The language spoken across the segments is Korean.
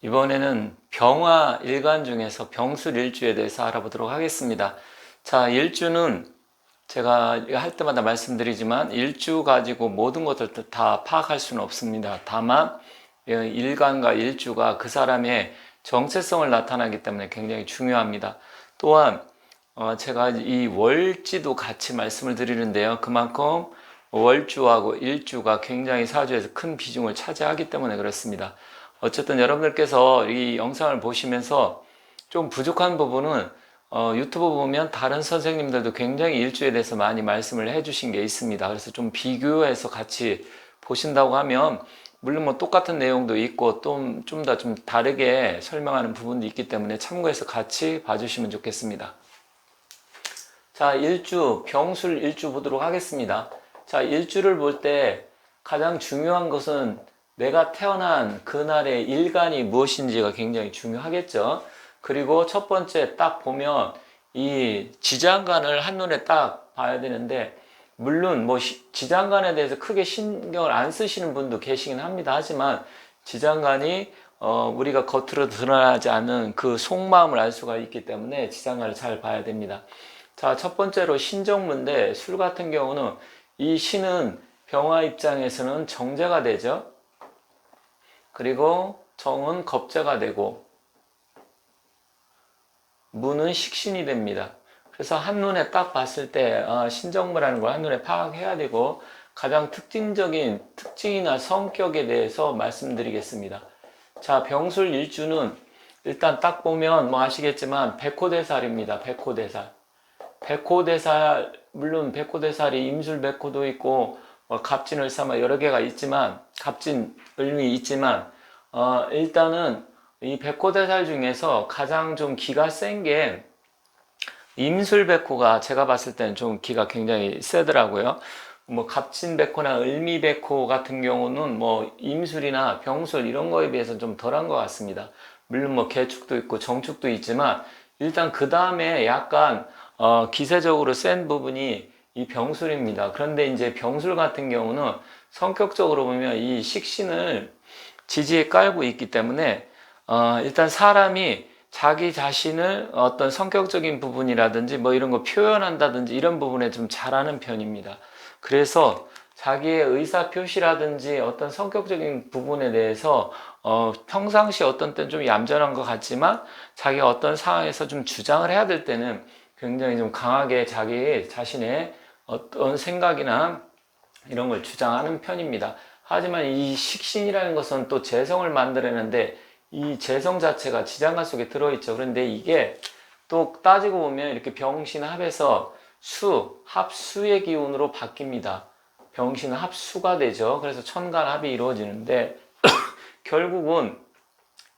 이번에는 병화 일간 중에서 병술 일주에 대해서 알아보도록 하겠습니다. 자, 일주는 제가 할 때마다 말씀드리지만 일주 가지고 모든 것을 다 파악할 수는 없습니다. 다만 일간과 일주가 그 사람의 정체성을 나타나기 때문에 굉장히 중요합니다. 또한 제가 이 월지도 같이 말씀을 드리는데요. 그만큼 월주하고 일주가 굉장히 사주에서 큰 비중을 차지하기 때문에 그렇습니다. 어쨌든 여러분들께서 이 영상을 보시면서 좀 부족한 부분은 유튜브 보면 다른 선생님들도 굉장히 일주에 대해서 많이 말씀을 해주신 게 있습니다. 그래서 좀 비교해서 같이 보신다고 하면 물론 뭐 똑같은 내용도 있고 좀 더 좀 다르게 설명하는 부분도 있기 때문에 참고해서 같이 봐주시면 좋겠습니다. 자, 일주, 병술 일주 보도록 하겠습니다. 자, 일주를 볼 때 가장 중요한 것은 내가 태어난 그날의 일간이 무엇인지가 굉장히 중요하겠죠. 그리고 첫 번째 딱 보면 이 지장간을 한눈에 딱 봐야 되는데, 물론 뭐 지장간에 대해서 크게 신경을 안 쓰시는 분도 계시긴 합니다. 하지만 지장간이 우리가 겉으로 드러나지 않는 그 속마음을 알 수가 있기 때문에 지장간을 잘 봐야 됩니다. 자, 첫 번째로 신정문인데, 술 같은 경우는 이 신은 병화 입장에서는 정제가 되죠. 그리고 정은 겁재가 되고 문은 식신이 됩니다. 그래서 한눈에 딱 봤을 때 신정무라는 걸 한눈에 파악해야 되고, 가장 특징적인 특징이나 성격에 대해서 말씀드리겠습니다. 자, 병술 일주는 일단 딱 보면 뭐 아시겠지만 백호대살입니다. 백호대살. 백호대살, 물론 백호대살이 임술백호도 있고 갑진을삼아 여러 개가 있지만, 갑진을미 있지만 일단은 이 백호대살 중에서 가장 좀 기가 센 게 임술백호가 제가 봤을 때는 좀 기가 굉장히 세더라고요. 뭐 갑진백호나 을미백호 같은 경우는 뭐 임술이나 병술 이런 거에 비해서 좀 덜한 것 같습니다. 물론 뭐 개축도 있고 정축도 있지만 일단 그 다음에 약간 기세적으로 센 부분이 이 병술입니다. 그런데 이제 병술 같은 경우는 성격적으로 보면 이 식신을 지지에 깔고 있기 때문에 일단 사람이 자기 자신을 어떤 성격적인 부분이라든지 뭐 이런 거 표현한다든지 이런 부분에 좀 잘하는 편입니다. 그래서 자기의 의사 표시라든지 어떤 성격적인 부분에 대해서 평상시 어떤 때는 좀 얌전한 것 같지만 자기가 어떤 상황에서 좀 주장을 해야 될 때는 굉장히 좀 강하게 자기 자신의 어떤 생각이나 이런 걸 주장하는 편입니다. 하지만 이 식신이라는 것은 또 재성을 만들어내는데 이 재성 자체가 지장간 속에 들어있죠. 그런데 이게 또 따지고 보면 이렇게 병신합해서 합수의 기운으로 바뀝니다. 병신 합수가 되죠. 그래서 천간합이 이루어지는데 결국은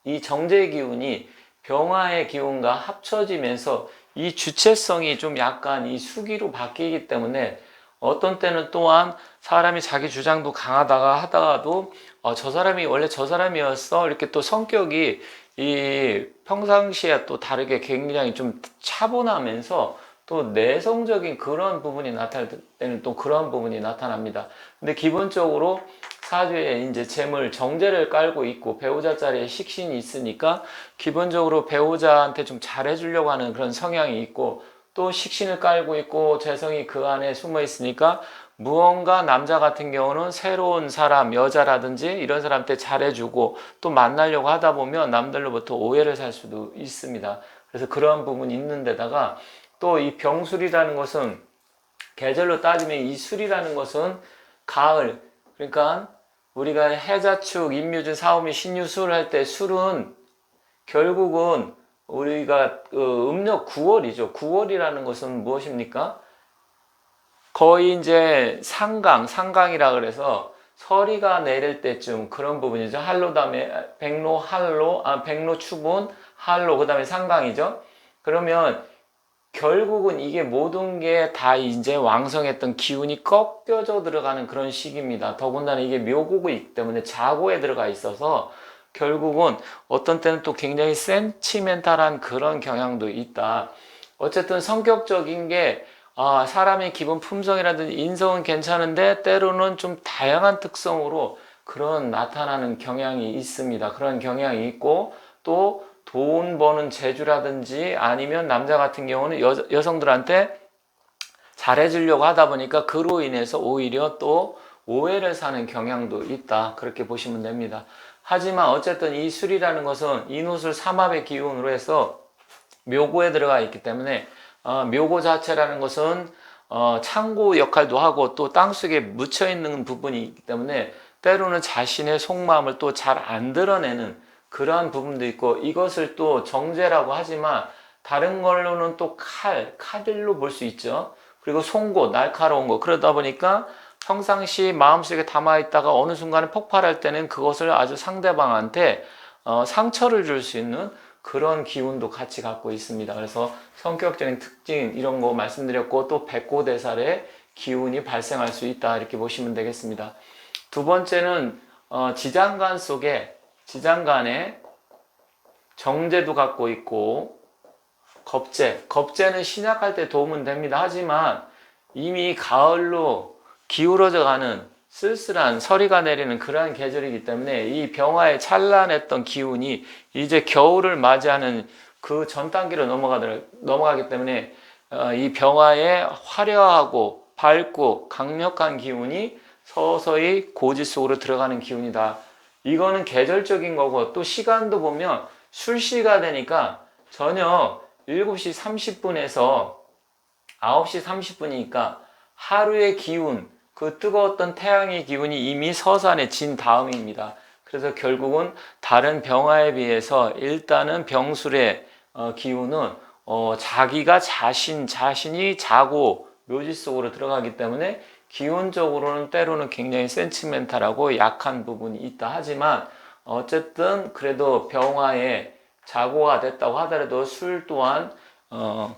이 정제의 기운이 병화의 기운과 합쳐지면서 이 주체성이 좀 약간 이 수기로 바뀌기 때문에 어떤 때는 또한 사람이 자기 주장도 강하다가 하다가도 저 사람이 원래 저 사람이었어 이렇게 또 성격이 이 평상시에 또 다르게 굉장히 좀 차분하면서 또 내성적인 그런 부분이 나타날 때는 또 그런 부분이 나타납니다. 근데 기본적으로 사주에 이제 재물 정제를 깔고 있고 배우자 자리에 식신이 있으니까 기본적으로 배우자한테 좀 잘해주려고 하는 그런 성향이 있고, 또 식신을 깔고 있고 재성이 그 안에 숨어 있으니까 무언가 남자 같은 경우는 새로운 사람, 여자라든지 이런 사람한테 잘해주고 또 만나려고 하다 보면 남들로부터 오해를 살 수도 있습니다. 그래서 그러한 부분이 있는 데다가 또 이 병술이라는 것은 계절로 따지면 이 술이라는 것은 가을, 그러니까 우리가 해자축, 임묘준, 사오미, 신유술 할 때 술은 결국은 우리가 음력 9월이죠. 9월이라는 것은 무엇입니까? 거의 이제 상강이라 그래서 서리가 내릴 때쯤 그런 부분이죠. 한로 다음에 백로, 백로 추분, 한로, 그 다음에 상강이죠. 그러면 결국은 이게 모든 게 다 이제 왕성했던 기운이 꺾여져 들어가는 그런 시기입니다. 더군다나 이게 묘고이기 때문에 자고에 들어가 있어서 결국은 어떤 때는 또 굉장히 센치멘탈한 그런 경향도 있다. 어쨌든 성격적인 게 사람의 기본 품성이라든지 인성은 괜찮은데 때로는 좀 다양한 특성으로 그런 나타나는 경향이 있습니다. 그런 경향이 있고 또 돈 버는 재주라든지 아니면 남자 같은 경우는 여성들한테 잘해주려고 하다 보니까 그로 인해서 오히려 또 오해를 사는 경향도 있다. 그렇게 보시면 됩니다. 하지만 어쨌든 이 술이라는 것은 인호술 삼합의 기운으로 해서 묘고에 들어가 있기 때문에 묘고 자체라는 것은 창고 역할도 하고 또 땅속에 묻혀 있는 부분이 있기 때문에 때로는 자신의 속마음을 또 잘 안 드러내는 그러한 부분도 있고, 이것을 또 정제라고 하지만 다른 걸로는 또 칼로 볼 수 있죠. 그리고 송곳, 날카로운 거. 그러다 보니까 평상시 마음속에 담아있다가 어느 순간에 폭발할 때는 그것을 아주 상대방한테 상처를 줄 수 있는 그런 기운도 같이 갖고 있습니다. 그래서 성격적인 특징 이런 거 말씀드렸고, 또 백고대살의 기운이 발생할 수 있다, 이렇게 보시면 되겠습니다. 두 번째는 지장간 속에, 지장간에 정제도 갖고 있고 겁재는 신약할 때 도움은 됩니다. 하지만 이미 가을로 기울어져 가는 쓸쓸한 서리가 내리는 그러한 계절이기 때문에 이 병화의 찬란했던 기운이 이제 겨울을 맞이하는 그 전 단계로 넘어가기 때문에 이 병화의 화려하고 밝고 강력한 기운이 서서히 고지 속으로 들어가는 기운이다. 이거는 계절적인 거고, 또 시간도 보면 술시가 되니까 저녁 7시 30분에서 9시 30분이니까 하루의 기운, 그 뜨거웠던 태양의 기운이 이미 서산에 진 다음입니다. 그래서 결국은 다른 병화에 비해서 일단은 병술의 기운은 자기가 자신이 자고 묘지 속으로 들어가기 때문에 기운적으로는 때로는 굉장히 센치멘탈하고 약한 부분이 있다. 하지만 어쨌든 그래도 병화에 자고가 됐다고 하더라도 술 또한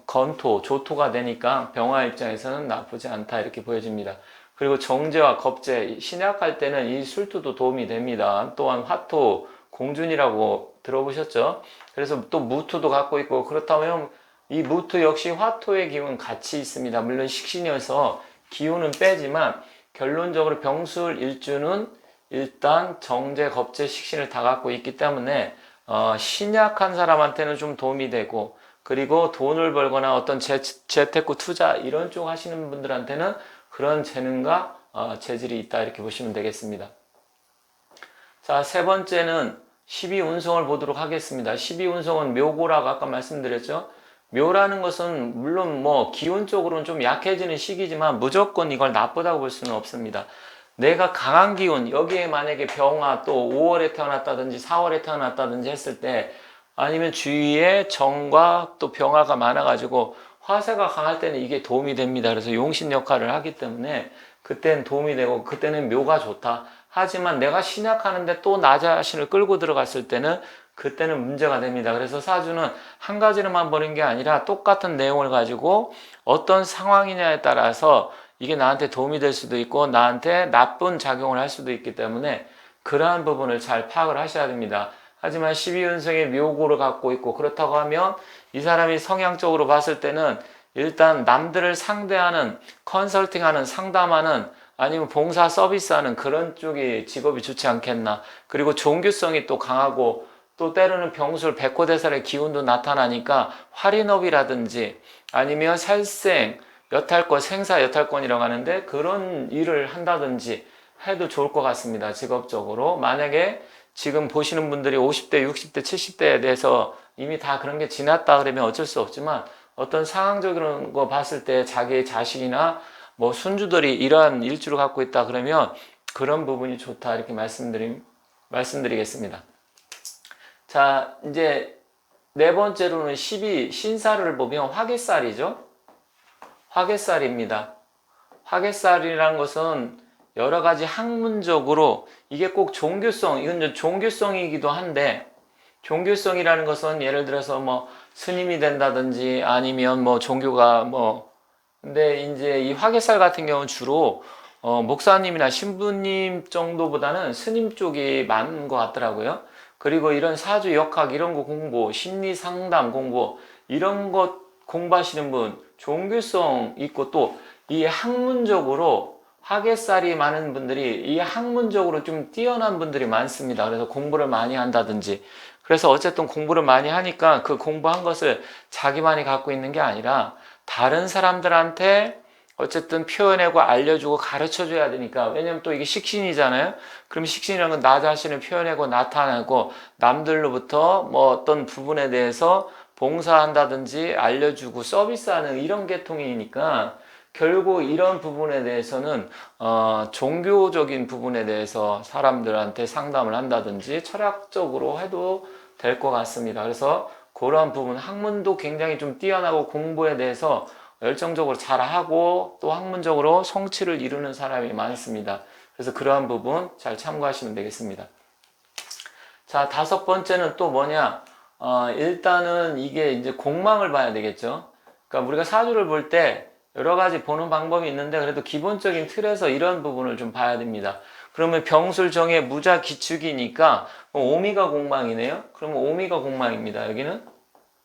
건토, 조토가 되니까 병화 입장에서는 나쁘지 않다, 이렇게 보여집니다. 그리고 정제와 겁제, 신약할 때는 이 술토도 도움이 됩니다. 또한 화토, 공준이라고 들어보셨죠? 그래서 또 무토도 갖고 있고, 그렇다면 이 무토 역시 화토의 기운 같이 있습니다. 물론 식신이어서 기운은 빼지만 결론적으로 병술 일주는 일단 정제, 겁제, 식신을 다 갖고 있기 때문에 신약한 사람한테는 좀 도움이 되고, 그리고 돈을 벌거나 어떤 재테크 투자 이런 쪽 하시는 분들한테는 그런 재능과 재질이 있다, 이렇게 보시면 되겠습니다. 자, 세 번째는 12운성을 보도록 하겠습니다. 12운성은 묘고라고 아까 말씀드렸죠. 묘라는 것은 물론 뭐 기운적으로는 좀 약해지는 시기지만 무조건 이걸 나쁘다고 볼 수는 없습니다. 내가 강한 기운, 여기에 만약에 병화 또 5월에 태어났다든지 4월에 태어났다든지 했을 때, 아니면 주위에 정과 또 병화가 많아가지고 화세가 강할 때는 이게 도움이 됩니다. 그래서 용신 역할을 하기 때문에 그때는 도움이 되고 그때는 묘가 좋다. 하지만 내가 신약하는데 또 나 자신을 끌고 들어갔을 때는 그때는 문제가 됩니다. 그래서 사주는 한 가지로만 보는 게 아니라 똑같은 내용을 가지고 어떤 상황이냐에 따라서 이게 나한테 도움이 될 수도 있고 나한테 나쁜 작용을 할 수도 있기 때문에 그러한 부분을 잘 파악을 하셔야 됩니다. 하지만 12운성의 묘고를 갖고 있고, 그렇다고 하면 이 사람이 성향적으로 봤을 때는 일단 남들을 상대하는, 컨설팅하는, 상담하는, 아니면 봉사 서비스하는 그런 쪽이 직업이 좋지 않겠나. 그리고 종교성이 또 강하고, 또 때로는 병술, 백호대살의 기운도 나타나니까 활인업이라든지 아니면 살생, 여탈권, 생사 여탈권이라고 하는데 그런 일을 한다든지 해도 좋을 것 같습니다. 직업적으로. 만약에 지금 보시는 분들이 50대, 60대, 70대에 대해서 이미 다 그런 게 지났다 그러면 어쩔 수 없지만, 어떤 상황적인 거 봤을 때 자기의 자식이나 뭐 손주들이 이러한 일주를 갖고 있다 그러면 그런 부분이 좋다, 이렇게 말씀드리겠습니다. 자, 이제 네 번째로는 12 신사를 보면 화개살이죠. 화개살입니다. 화개살이라는 것은 여러 가지 학문적으로 이게 꼭 종교성, 이건 종교성이기도 한데, 종교성이라는 것은 예를 들어서 뭐 스님이 된다든지 아니면 뭐 종교가 뭐, 근데 이제 이 화개살 같은 경우는 주로 목사님이나 신부님 정도보다는 스님 쪽이 많은 것 같더라고요. 그리고 이런 사주 역학 이런 거 공부, 심리 상담 공부 이런 것 공부하시는 분 종교성 있고, 또 이 학문적으로 학예살이 많은 분들이 이 학문적으로 좀 뛰어난 분들이 많습니다. 그래서 공부를 많이 한다든지. 그래서 어쨌든 공부를 많이 하니까 그 공부한 것을 자기만이 갖고 있는 게 아니라 다른 사람들한테 어쨌든 표현하고 알려주고 가르쳐 줘야 되니까. 왜냐면 또 이게 식신이잖아요. 그럼 식신이라는 건 나 자신을 표현하고 나타내고 남들로부터 뭐 어떤 부분에 대해서 봉사한다든지 알려주고 서비스하는 이런 계통이니까 결국 이런 부분에 대해서는 종교적인 부분에 대해서 사람들한테 상담을 한다든지 철학적으로 해도 될 것 같습니다. 그래서 그러한 부분, 학문도 굉장히 좀 뛰어나고 공부에 대해서 열정적으로 잘하고 또 학문적으로 성취를 이루는 사람이 많습니다. 그래서 그러한 부분 잘 참고하시면 되겠습니다. 자, 다섯 번째는 또 뭐냐? 일단은 이게 이제 공망을 봐야 되겠죠. 그러니까 우리가 사주를 볼 때 여러 가지 보는 방법이 있는데 그래도 기본적인 틀에서 이런 부분을 좀 봐야 됩니다. 그러면 병술정의 무자 기축이니까 오미가 공망이네요. 그러면 오미가 공망입니다. 여기는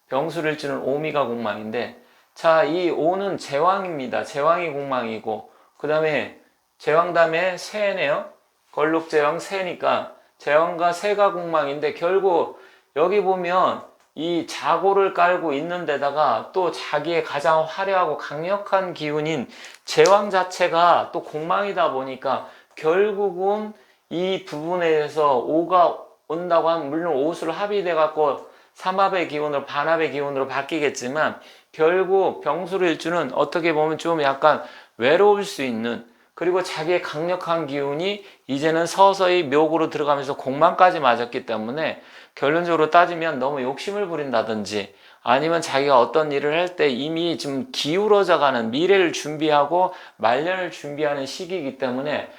병술일주는 오미가 공망인데, 자, 이 오는 제왕입니다. 제왕이 공망이고, 그 다음에 제왕 다음에 새네요. 걸록제왕 새니까 제왕과 새가 공망인데, 결국 여기 보면 이 자고를 깔고 있는 데다가 또 자기의 가장 화려하고 강력한 기운인 제왕 자체가 또 공망이다 보니까 결국은 이 부분에 대해서 오가 온다고 하면 물론 오수를 합의돼 갖고 삼합의 기운으로 반합의 기운으로 바뀌겠지만 결국 병술일주는 어떻게 보면 좀 약간 외로울 수 있는, 그리고 자기의 강력한 기운이 이제는 서서히 묘구로 들어가면서 공망까지 맞았기 때문에 결론적으로 따지면 너무 욕심을 부린다든지 아니면 자기가 어떤 일을 할 때 이미 좀 기울어져 가는 미래를 준비하고 말년을 준비하는 시기이기 때문에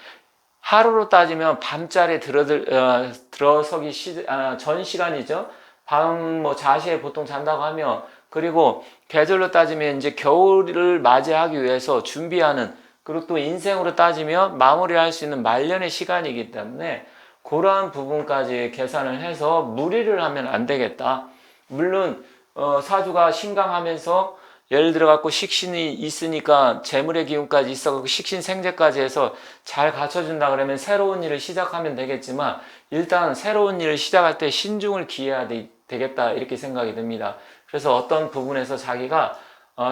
하루로 따지면 밤자리에 들어서기 전 시간이죠. 밤 뭐 자시에 보통 잔다고 하면, 그리고 계절로 따지면 이제 겨울을 맞이하기 위해서 준비하는, 그리고 또 인생으로 따지면 마무리할 수 있는 말년의 시간이기 때문에 그러한 부분까지 계산을 해서 무리를 하면 안 되겠다. 물론 사주가 신강하면서 예를 들어 갖고 식신이 있으니까 재물의 기운까지 있어갖고 식신 생재까지 해서 잘 갖춰준다 그러면 새로운 일을 시작하면 되겠지만 일단 새로운 일을 시작할 때 신중을 기해야 되겠다 이렇게 생각이 듭니다. 그래서 어떤 부분에서 자기가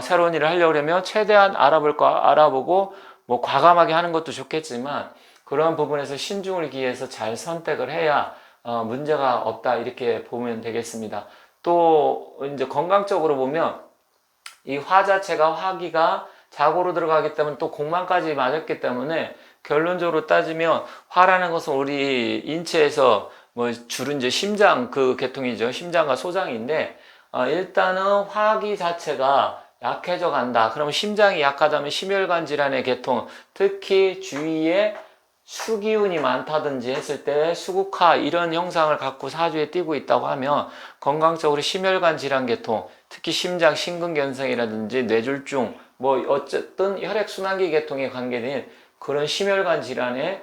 새로운 일을 하려고 하면 최대한 알아보고 뭐 과감하게 하는 것도 좋겠지만 그런 부분에서 신중을 기해서 잘 선택을 해야 문제가 없다 이렇게 보면 되겠습니다. 또 이제 건강적으로 보면 이 화 자체가 화기가 자고로 들어가기 때문에 또 공망까지 맞았기 때문에 결론적으로 따지면 화라는 것은 우리 인체에서 뭐 주로 이제 심장 그 계통이죠. 심장과 소장인데 일단은 화기 자체가 약해져 간다. 그러면 심장이 약하다면 심혈관 질환의 계통, 특히 주위에 수기운이 많다든지 했을 때 수국화 이런 형상을 갖고 사주에 띄고 있다고 하면 건강적으로 심혈관 질환 계통, 특히 심장 심근경색이라든지 뇌졸중 뭐 어쨌든 혈액순환기 계통에 관계된 그런 심혈관 질환의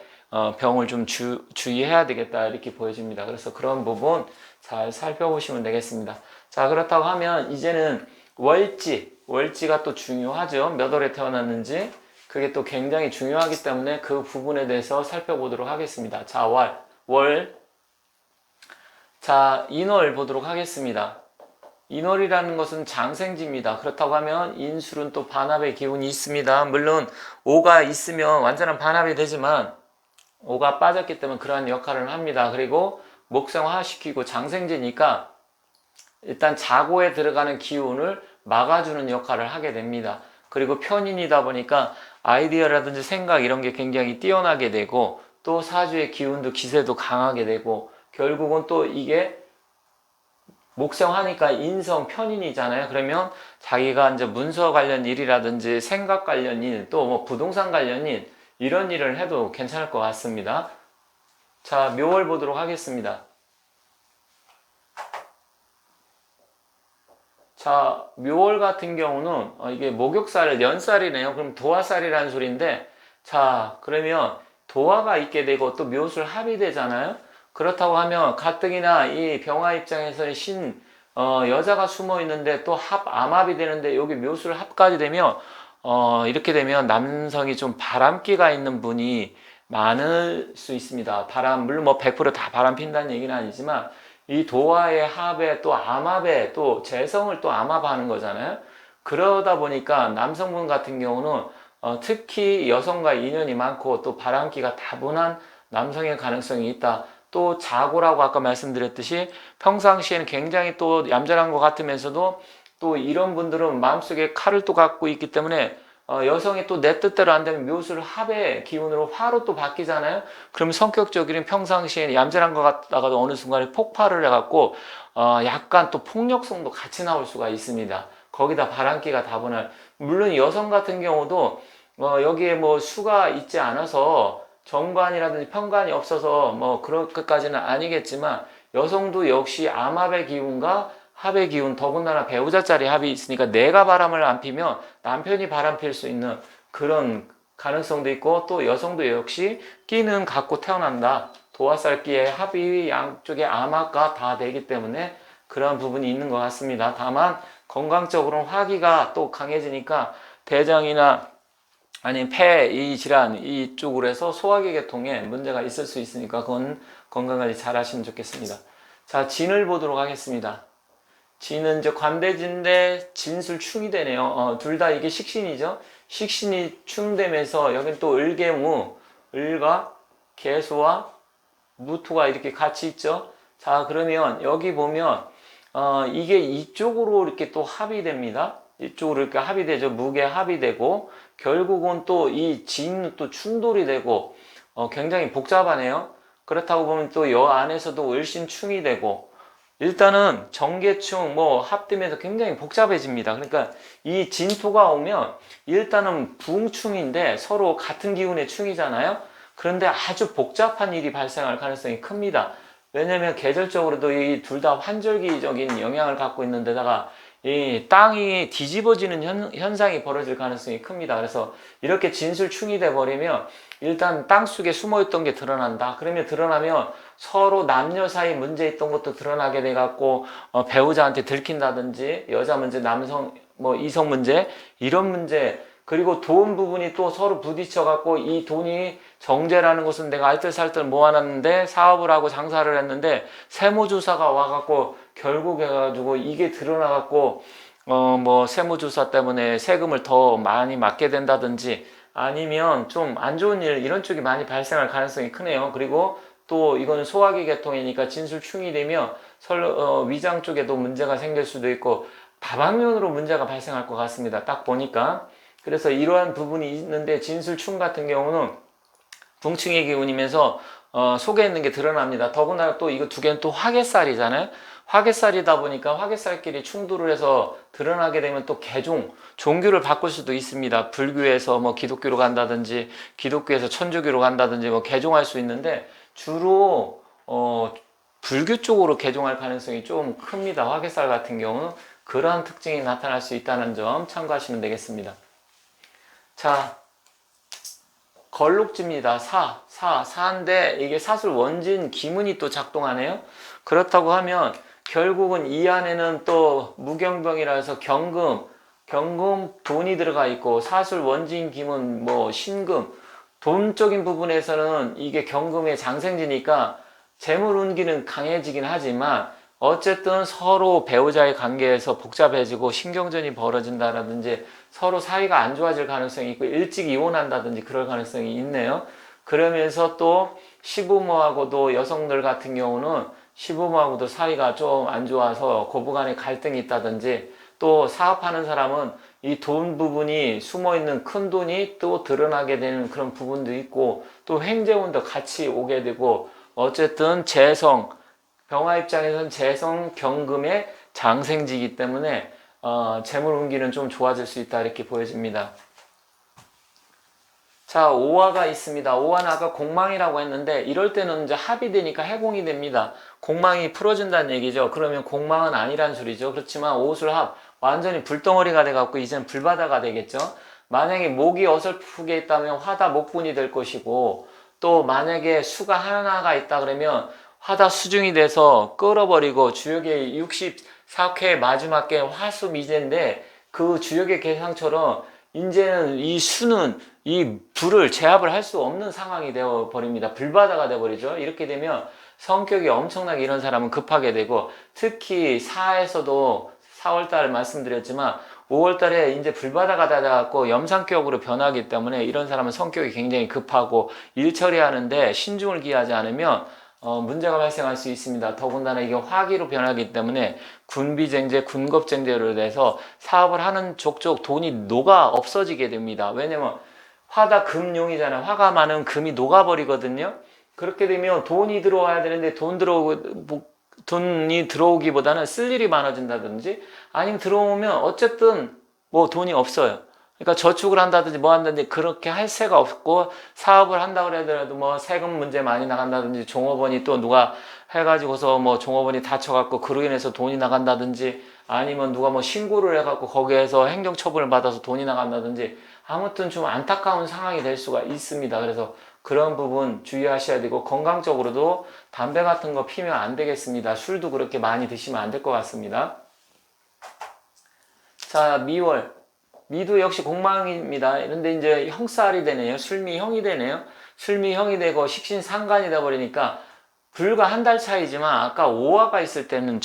병을 좀 주의해야 되겠다 이렇게 보여집니다. 그래서 그런 부분 잘 살펴보시면 되겠습니다. 자, 그렇다고 하면 이제는 월지가 또 중요하죠. 몇 월에 태어났는지 그게 또 굉장히 중요하기 때문에 그 부분에 대해서 살펴보도록 하겠습니다. 자, 월. 자, 인월 보도록 하겠습니다. 인월이라는 것은 장생지입니다. 그렇다고 하면 인술은 또 반합의 기운이 있습니다. 물론 오가 있으면 완전한 반합이 되지만 오가 빠졌기 때문에 그러한 역할을 합니다. 그리고 목성화시키고 장생지니까 일단 자고에 들어가는 기운을 막아주는 역할을 하게 됩니다. 그리고 편인이다 보니까 아이디어라든지 생각 이런 게 굉장히 뛰어나게 되고 또 사주의 기운도 기세도 강하게 되고 결국은 또 이게 목성하니까 인성 편인이잖아요. 그러면 자기가 이제 문서 관련 일이라든지 생각 관련 일, 또 뭐 부동산 관련 일, 이런 일을 해도 괜찮을 것 같습니다. 자, 묘월 보도록 하겠습니다. 자, 묘월 같은 경우는 이게 목욕살, 연살이네요. 그럼 도화살이라는 소리인데, 자, 그러면 도화가 있게 되고 또 묘술 합이 되잖아요. 그렇다고 하면 가뜩이나 이 병화 입장에서는 여자가 숨어 있는데 또 암합이 되는데 여기 묘술 합까지 되면 이렇게 되면 남성이 좀 바람기가 있는 분이 많을 수 있습니다. 물론 뭐 100%다 바람 핀다는 얘기는 아니지만 이 도화의 합에 또 암합에 또 재성을 또 암합하는 거잖아요. 그러다 보니까 남성분 같은 경우는 특히 여성과 인연이 많고 또 바람기가 다분한 남성의 가능성이 있다. 또 자고라고 아까 말씀드렸듯이 평상시에는 굉장히 또 얌전한 것 같으면서도 또 이런 분들은 마음속에 칼을 또 갖고 있기 때문에 여성이 또 내 뜻대로 안 되면 묘술 합의 기운으로 화로 또 바뀌잖아요. 그럼 성격적으로는 평상시에 얌전한 것 같다가도 어느 순간에 폭발을 해갖고 약간 또 폭력성도 같이 나올 수가 있습니다. 거기다 바람기가 다분한, 물론 여성 같은 경우도 여기에 뭐 수가 있지 않아서 정관이라든지 편관이 없어서 뭐 그렇게까지는 아니겠지만 여성도 역시 암합의 기운과 합의 기운, 더군다나 배우자짜리 합이 있으니까 내가 바람을 안 피면 남편이 바람 필 수 있는 그런 가능성도 있고, 또 여성도 역시 끼는 갖고 태어난다. 도화살기의 합이 양쪽의 암합과 다 되기 때문에 그런 부분이 있는 것 같습니다. 다만 건강적으로는 화기가 또 강해지니까 대장이나 아니면 폐 이 질환 이쪽으로 해서 소화기 계통에 문제가 있을 수 있으니까 그건 건강관리 잘 하시면 좋겠습니다. 자, 진을 보도록 하겠습니다. 진은 이제 관대진인데 진술충이 되네요. 둘 다 이게 식신이죠. 식신이 충되면서 여기는 또 을개무, 을과 개수와 무토가 이렇게 같이 있죠. 자, 그러면 여기 보면 이게 이쪽으로 이렇게 또 합이 됩니다. 이쪽으로 이렇게 합이 되죠. 무게 합이 되고 결국은 또 이 진은 또 충돌이 되고 굉장히 복잡하네요. 그렇다고 보면 또 여 안에서도 을신충이 되고 일단은 정계충 뭐 합되면서 굉장히 복잡해집니다. 그러니까 이 진토가 오면 일단은 부흥충인데 서로 같은 기운의 충이잖아요. 그런데 아주 복잡한 일이 발생할 가능성이 큽니다. 왜냐면 계절적으로도 이 둘 다 환절기적인 영향을 갖고 있는 데다가 이 땅이 뒤집어지는 현상이 벌어질 가능성이 큽니다. 그래서 이렇게 진술충이 돼버리면 일단 땅속에 숨어있던 게 드러난다. 그러면 드러나면 서로 남녀 사이 문제 있던 것도 드러나게 돼갖고 배우자한테 들킨다든지 여자 문제, 남성 뭐 이성 문제 이런 문제, 그리고 돈 부분이 또 서로 부딪혀갖고 이 돈이 정제라는 것은 내가 알뜰살뜰 모아놨는데 사업을 하고 장사를 했는데 세무조사가 와갖고 결국 해가지고 이게 드러나갖고 뭐 세무조사 때문에 세금을 더 많이 맞게 된다든지 아니면 좀 안 좋은 일 이런 쪽이 많이 발생할 가능성이 크네요. 그리고 또 이거는 소화기 계통이니까 진술충이 되면 위장 쪽에도 문제가 생길 수도 있고 다방면으로 문제가 발생할 것 같습니다. 딱 보니까. 그래서 이러한 부분이 있는데 진술충 같은 경우는 붕충의 기운이면서 속에 있는 게 드러납니다. 더구나 또 이거 두 개는 또 화개살이잖아요. 화개살이다 보니까 화개살끼리 충돌을 해서 드러나게 되면 또 종교를 바꿀 수도 있습니다. 불교에서 뭐 기독교로 간다든지 기독교에서 천주교로 간다든지 뭐 개종할 수 있는데 주로 불교 쪽으로 개종할 가능성이 좀 큽니다. 화개살 같은 경우는 그러한 특징이 나타날 수 있다는 점 참고하시면 되겠습니다. 자, 걸록지입니다. 사인데 이게 사술 원진 기문이 또 작동하네요. 그렇다고 하면 결국은 이 안에는 또 무경병이라 해서 경금 돈이 들어가 있고 사술 원진 기문 뭐 신금 돈적인 부분에서는 이게 경금의 장생지니까 재물 운기는 강해지긴 하지만 어쨌든 서로 배우자의 관계에서 복잡해지고 신경전이 벌어진다든지 서로 사이가 안 좋아질 가능성이 있고 일찍 이혼한다든지 그럴 가능성이 있네요. 그러면서 또 시부모하고도 여성들 같은 경우는 시부모하고도 사이가 좀 안 좋아서 고부간에 갈등이 있다든지 또 사업하는 사람은 이 돈 부분이 숨어있는 큰 돈이 또 드러나게 되는 그런 부분도 있고 또 횡재운도 같이 오게 되고 어쨌든 병화 입장에서는 재성 경금의 장생지이기 때문에 재물 운기는 좀 좋아질 수 있다 이렇게 보여집니다. 자, 오화가 있습니다. 오화는 아까 공망이라고 했는데 이럴 때는 이제 합이 되니까 해공이 됩니다. 공망이 풀어진다는 얘기죠. 그러면 공망은 아니란 소리죠. 그렇지만 오술합 완전히 불덩어리가 돼갖고 이제는 불바다가 되겠죠. 만약에 목이 어설프게 있다면 화다 목분이 될 것이고 또 만약에 수가 하나가 있다 그러면 화다 수중이 돼서 끌어버리고 주역의 64회 마지막 게 화수미제인데 그 주역의 계상처럼 이제는 이 수는 이 불을 제압을 할 수 없는 상황이 되어 버립니다. 불바다가 되어 버리죠. 이렇게 되면 성격이 엄청나게 이런 사람은 급하게 되고, 특히 사에서도 4월달 말씀드렸지만 5월달에 이제 불바다가 닫아갖고 염상격으로 변하기 때문에 이런 사람은 성격이 굉장히 급하고 일 처리하는데 신중을 기하지 않으면 문제가 발생할 수 있습니다. 더군다나 이게 화기로 변하기 때문에 군비쟁제, 군겁쟁제로 돼서 사업을 하는 족족 돈이 녹아 없어지게 됩니다. 왜냐면 화다 금용이잖아요. 화가 많으면 금이 녹아버리거든요. 그렇게 되면 돈이 들어와야 되는데 돈이 들어오기보다는 쓸 일이 많아진다든지 아니면 들어오면 어쨌든 뭐 돈이 없어요. 그러니까 저축을 한다든지 뭐 한다든지 그렇게 할 새가 없고, 사업을 한다고 하더라도 뭐 세금 문제 많이 나간다든지 종업원이 또 누가 해가지고서 뭐 종업원이 다쳐갖고 그로 인해서 돈이 나간다든지 아니면 누가 뭐 신고를 해갖고 거기에서 행정처분을 받아서 돈이 나간다든지 아무튼 좀 안타까운 상황이 될 수가 있습니다. 그래서 그런 부분 주의하셔야 되고, 건강적으로도 담배 같은 거 피면 안 되겠습니다. 술도 그렇게 많이 드시면 안 될 것 같습니다. 자, 미월. 미도 역시 공망입니다. 그런데 이제 형살이 되네요. 술미형이 되네요. 술미형이 되고 식신상간이 되어버리니까 불과 한 달 차이지만 아까 오화가 있을 때는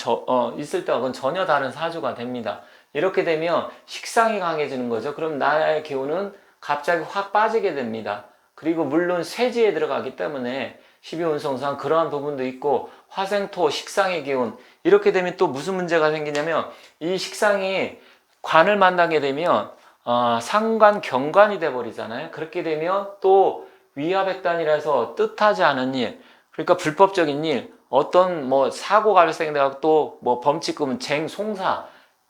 있을 때하고는 전혀 다른 사주가 됩니다. 이렇게 되면 식상이 강해지는 거죠. 그럼 나의 기운은 갑자기 확 빠지게 됩니다. 그리고 물론 쇠지에 들어가기 때문에 12운성상 그러한 부분도 있고, 화생토 식상의 기운, 이렇게 되면 또 무슨 문제가 생기냐면 이 식상이 관을 만나게 되면 상관 경관이 돼 버리잖아요. 그렇게 되면 또 위화백단이라 해서 뜻하지 않은 일, 그러니까 불법적인 일, 어떤 뭐 사고가 발생돼서 또 뭐 범칙금은 쟁송사,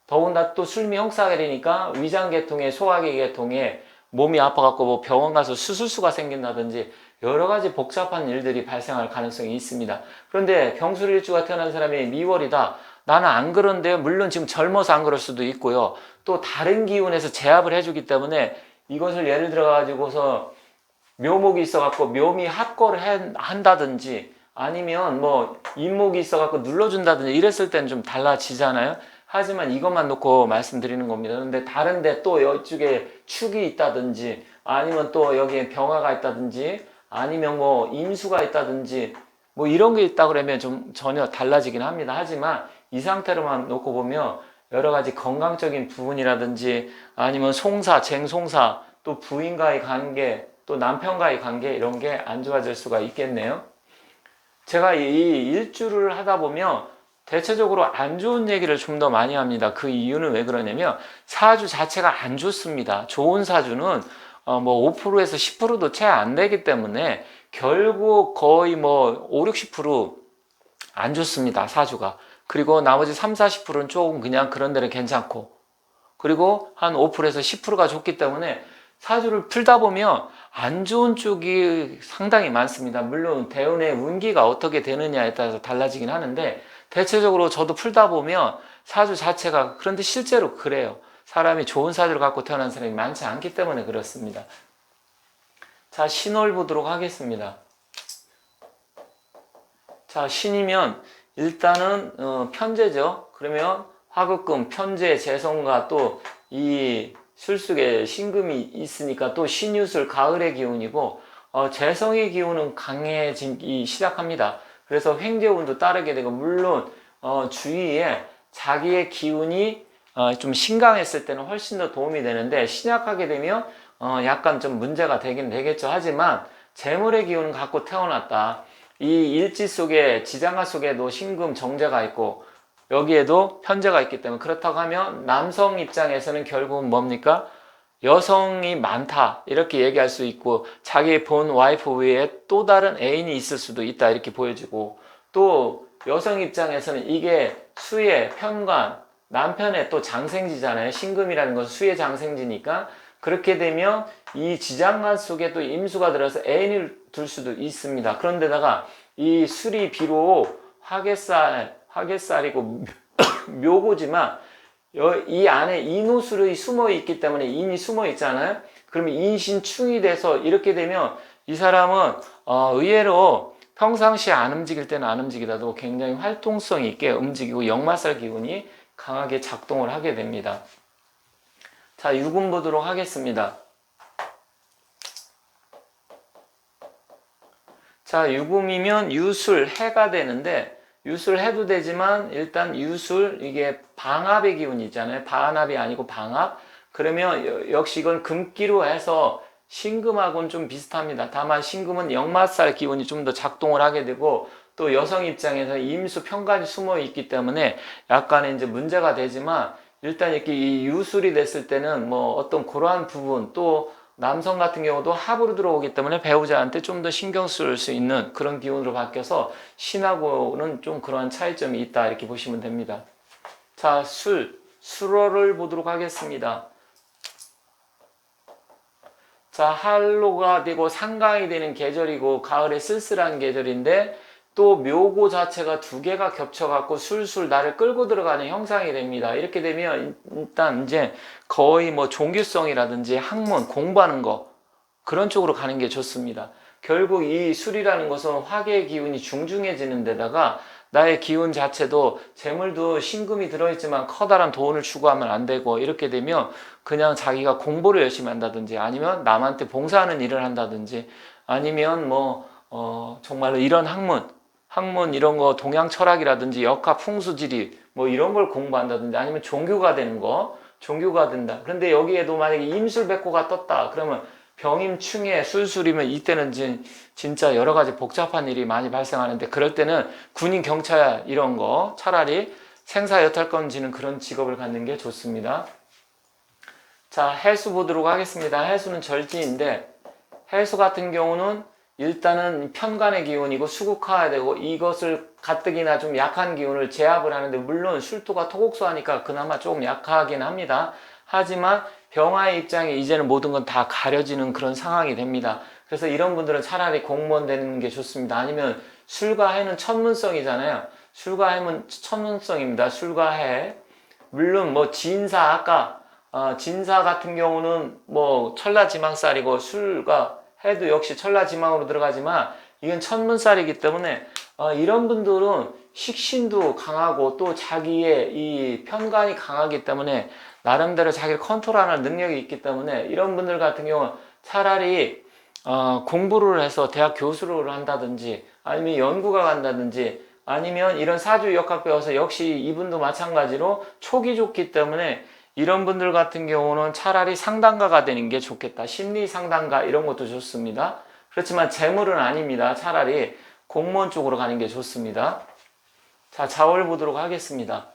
더군다나 또 술미 형사가 되니까 위장계통에 소화기 계통에 몸이 아파갖고 뭐 병원 가서 수술수가 생긴다든지 여러 가지 복잡한 일들이 발생할 가능성이 있습니다. 그런데 병술일주가 태어난 사람이 미월이다. 나는 안 그런데요. 물론 지금 젊어서 안 그럴 수도 있고요. 또 다른 기운에서 제압을 해주기 때문에 이것을 예를 들어 가지고서 묘목이 있어갖고 묘미 합거를 한다든지 아니면 뭐 인목이 있어갖고 눌러준다든지 이랬을 때는 좀 달라지잖아요. 하지만 이것만 놓고 말씀드리는 겁니다. 그런데 다른데 또 이쪽에 축이 있다든지 아니면 또 여기에 병화가 있다든지 아니면 뭐 임수가 있다든지 뭐 이런 게 있다 그러면 좀 전혀 달라지긴 합니다. 하지만 이 상태로만 놓고 보면 여러 가지 건강적인 부분이라든지 아니면 송사, 쟁송사, 또 부인과의 관계, 또 남편과의 관계, 이런 게 안 좋아질 수가 있겠네요. 제가 이 일주를 하다 보면 대체적으로 안 좋은 얘기를 좀 더 많이 합니다. 그 이유는 왜 그러냐면 사주 자체가 안 좋습니다. 좋은 사주는 뭐 5%에서 10%도 채 안 되기 때문에 결국 거의 뭐 5, 60%안 좋습니다. 사주가. 그리고 나머지 3, 40%는 조금 그냥 그런 데는 괜찮고, 그리고 한 5%에서 10%가 좋기 때문에 사주를 풀다 보면 안 좋은 쪽이 상당히 많습니다. 물론 대운의 운기가 어떻게 되느냐에 따라서 달라지긴 하는데 대체적으로 저도 풀다 보면 사주 자체가, 그런데 실제로 그래요. 사람이 좋은 사주를 갖고 태어난 사람이 많지 않기 때문에 그렇습니다. 자, 신월 보도록 하겠습니다. 자, 신이면 일단은 편제죠. 그러면 화급금, 편제, 재성과 또 이 술속에 신금이 있으니까 또 신유술, 가을의 기운이고 재성의 기운은 강해지기 시작합니다. 그래서 횡재운도 따르게 되고, 물론 주위에 자기의 기운이 좀 신강했을 때는 훨씬 더 도움이 되는데 신약하게 되면 약간 좀 문제가 되긴 되겠죠. 하지만 재물의 기운을 갖고 태어났다. 이 일지 속에, 지장화 속에도 신금 정제가 있고 여기에도 편제가 있기 때문에, 그렇다고 하면 남성 입장에서는 결국은 뭡니까? 여성이 많다 이렇게 얘기할 수 있고, 자기 본 와이프 외에 또 다른 애인이 있을 수도 있다 이렇게 보여지고, 또 여성 입장에서는 이게 수의 편관, 남편의 또 장생지잖아요. 신금이라는 것은 수의 장생지니까, 그렇게 되면 이 지장간 속에 또 임수가 들어서 애인을 둘 수도 있습니다. 그런데다가 이 술이 비록 화개살이고 묘고지만 이 안에 인호술이 숨어 있기 때문에, 인이 숨어 있잖아요. 그러면 인신충이 돼서 이렇게 되면 이 사람은 의외로 평상시에 안 움직일 때는 안 움직이다도 굉장히 활동성 있게 움직이고 역마살 기운이 강하게 작동을 하게 됩니다. 자, 유금 보도록 하겠습니다. 자, 유금이면 유술, 해가 되는데 유술 해도 되지만 일단 유술, 이게 방합의 기운이 있잖아요. 반합이 아니고 방합. 그러면 역시 이건 금기로 해서 신금하고는 좀 비슷합니다. 다만 신금은 역마살 기운이 좀 더 작동을 하게 되고 또 여성 입장에서 임수 편관이 숨어 있기 때문에 약간의 이제 문제가 되지만 일단 이렇게 이 유술이 됐을 때는 뭐 어떤 그러한 부분, 또 남성 같은 경우도 합으로 들어오기 때문에 배우자한테 좀 더 신경 쓸 수 있는 그런 기운으로 바뀌어서 신하고는 좀 그러한 차이점이 있다, 이렇게 보시면 됩니다. 자, 술어를 보도록 하겠습니다. 자, 한로가 되고 상강이 되는 계절이고 가을에 쓸쓸한 계절인데 또 묘고 자체가 두 개가 겹쳐갖고 술술 나를 끌고 들어가는 형상이 됩니다. 이렇게 되면 일단 이제 거의 뭐 종교성이라든지 학문, 공부하는 거 그런 쪽으로 가는 게 좋습니다. 결국 이 술이라는 것은 화계의 기운이 중중해지는 데다가 나의 기운 자체도 재물도 신금이 들어있지만 커다란 돈을 추구하면 안 되고, 이렇게 되면 그냥 자기가 공부를 열심히 한다든지 아니면 남한테 봉사하는 일을 한다든지 아니면 정말로 이런 학문 이런 거 동양 철학이라든지 역학 풍수지리 뭐 이런 걸 공부한다든지 아니면 종교가 되는 거, 종교가 된다. 그런데 여기에도 만약에 임술백호가 떴다 그러면 병임충에 술술이면 이때는 진짜 여러 가지 복잡한 일이 많이 발생하는데, 그럴 때는 군인 경찰 이런 거 차라리 생사여탈권 지는 그런 직업을 갖는 게 좋습니다. 자, 해수 보도록 하겠습니다. 해수는 절지인데 해수 같은 경우는 일단은 편관의 기운이고 수국화해야 되고 이것을 가뜩이나 좀 약한 기운을 제압을 하는데, 물론 술토가 토곡수하니까 그나마 조금 약하긴 합니다. 하지만 병화의 입장에 이제는 모든 건 다 가려지는 그런 상황이 됩니다. 그래서 이런 분들은 차라리 공무원 되는 게 좋습니다. 아니면 술과 해는 천문성이잖아요. 술과 해는 천문성입니다. 술과 해. 물론 뭐 진사, 아까 진사 같은 경우는 뭐 천라지망살이고 술과 해도 역시 천라지망으로 들어가지만 이건 천문살이기 때문에 이런 분들은 식신도 강하고 또 자기의 이 편관이 강하기 때문에 나름대로 자기를 컨트롤하는 능력이 있기 때문에 이런 분들 같은 경우는 차라리 공부를 해서 대학 교수를 한다든지 아니면 연구가 간다든지 아니면 이런 사주 역학 배워서, 역시 이분도 마찬가지로 촉이 좋기 때문에 이런 분들 같은 경우는 차라리 상담가가 되는 게 좋겠다. 심리 상담가 이런 것도 좋습니다. 그렇지만 재물은 아닙니다. 차라리 공무원 쪽으로 가는 게 좋습니다. 자, 자월 보도록 하겠습니다.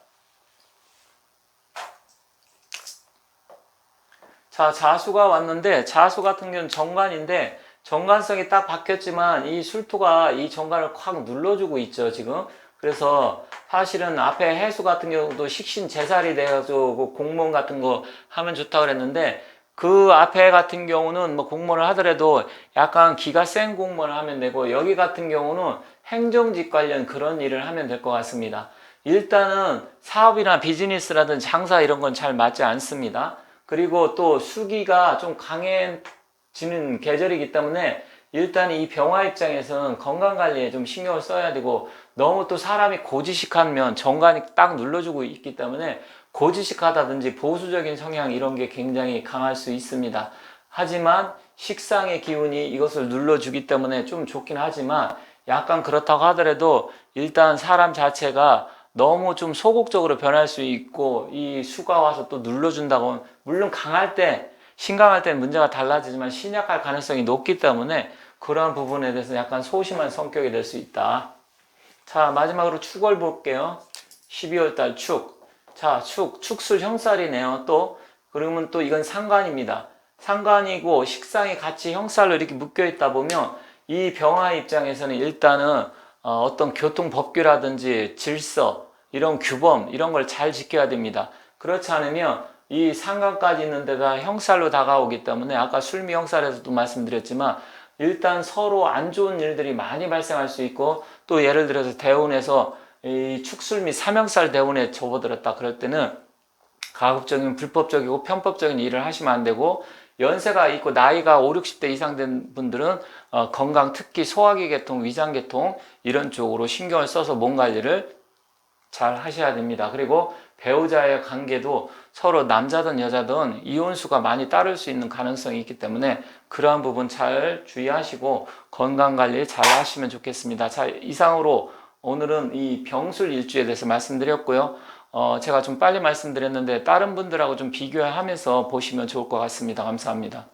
자, 자수가 왔는데 자수 같은 경우는 정관인데 정관성이 딱 박혔지만 이 술토가 이 정관을 확 눌러주고 있죠, 지금. 그래서 사실은 앞에 해수 같은 경우도 식신 제살이 돼가지고 공무원 같은 거 하면 좋다고 그랬는데, 그 앞에 같은 경우는 뭐 공무원을 하더라도 약간 기가 센 공무원을 하면 되고, 여기 같은 경우는 행정직 관련 그런 일을 하면 될 것 같습니다. 일단은 사업이나 비즈니스라든지 장사 이런 건 잘 맞지 않습니다. 그리고 또 수기가 좀 강해지는 계절이기 때문에 일단 이 병화 입장에서는 건강관리에 좀 신경을 써야 되고, 너무 또 사람이 고지식하면 정관이 딱 눌러주고 있기 때문에 고지식하다든지 보수적인 성향 이런 게 굉장히 강할 수 있습니다. 하지만 식상의 기운이 이것을 눌러주기 때문에 좀 좋긴 하지만, 약간 그렇다고 하더라도 일단 사람 자체가 너무 좀 소극적으로 변할 수 있고, 이 수가 와서 또 눌러준다고, 물론 강할 때 신강할 때는 문제가 달라지지만 신약할 가능성이 높기 때문에 그러한 부분에 대해서 약간 소심한 성격이 될 수 있다. 자, 마지막으로 축월 볼게요. 12월달 축. 자, 축술 형살이네요. 또 그러면 또 이건 상관입니다. 상관이고 식상이 같이 형살로 이렇게 묶여 있다 보면 이 병화 입장에서는 일단은 어떤 교통법규라든지 질서, 이런 규범 이런 걸 잘 지켜야 됩니다. 그렇지 않으면 이 상관까지 있는 데가 형살로 다가오기 때문에, 아까 술미 형살에서도 말씀드렸지만 일단 서로 안 좋은 일들이 많이 발생할 수 있고, 또 예를 들어서 대운에서 이 축술미 삼형살 대운에 접어들었다 그럴 때는 가급적이면 불법적이고 편법적인 일을 하시면 안 되고, 연세가 있고 나이가 5, 60대 이상 된 분들은 건강, 특히 소화기 계통, 위장 계통 이런 쪽으로 신경을 써서 몸 관리를 잘 하셔야 됩니다. 그리고 배우자의 관계도 서로 남자든 여자든 이혼수가 많이 따를 수 있는 가능성이 있기 때문에 그러한 부분 잘 주의하시고 건강관리 잘 하시면 좋겠습니다. 자, 이상으로 오늘은 이 병술 일주에 대해서 말씀드렸고요. 제가 좀 빨리 말씀드렸는데 다른 분들하고 좀 비교하면서 보시면 좋을 것 같습니다. 감사합니다.